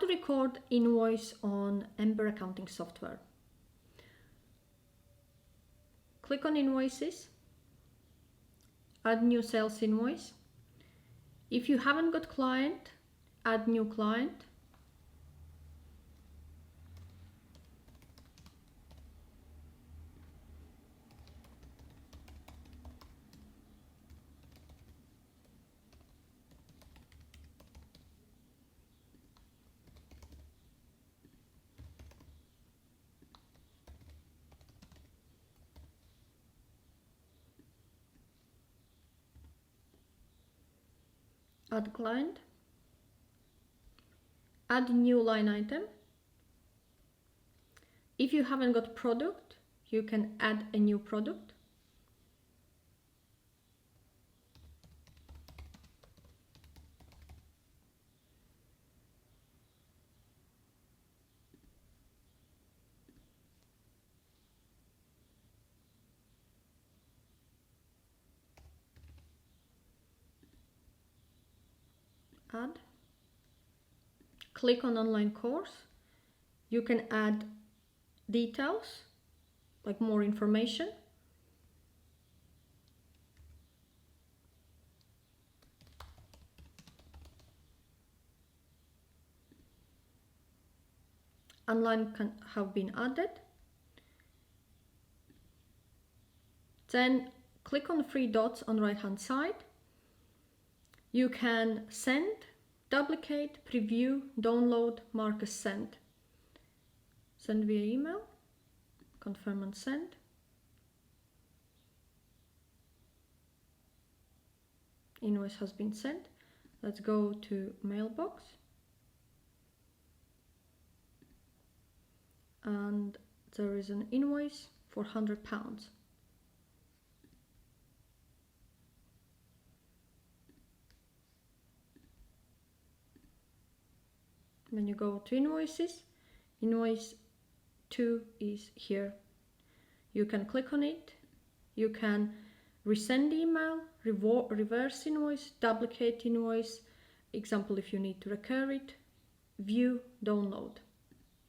record invoice on Ember accounting software. Click on Invoices, add new sales invoice. If you haven't got client, add new client. Add client, add new line item. If you haven't got product, you can add a new product. Add. Click on online course. You can add details, like more information. Online can have been added. Then click on the three dots on the right hand side. You can send, duplicate, preview, download, mark as sent. Send via email, confirm and send. Invoice has been sent. Let's go to mailbox. And there is an invoice for £100. When you go to invoices, invoice 2 is here. You can click on it. You can resend email, reverse invoice, duplicate invoice. Example, if you need to recur it, view, download.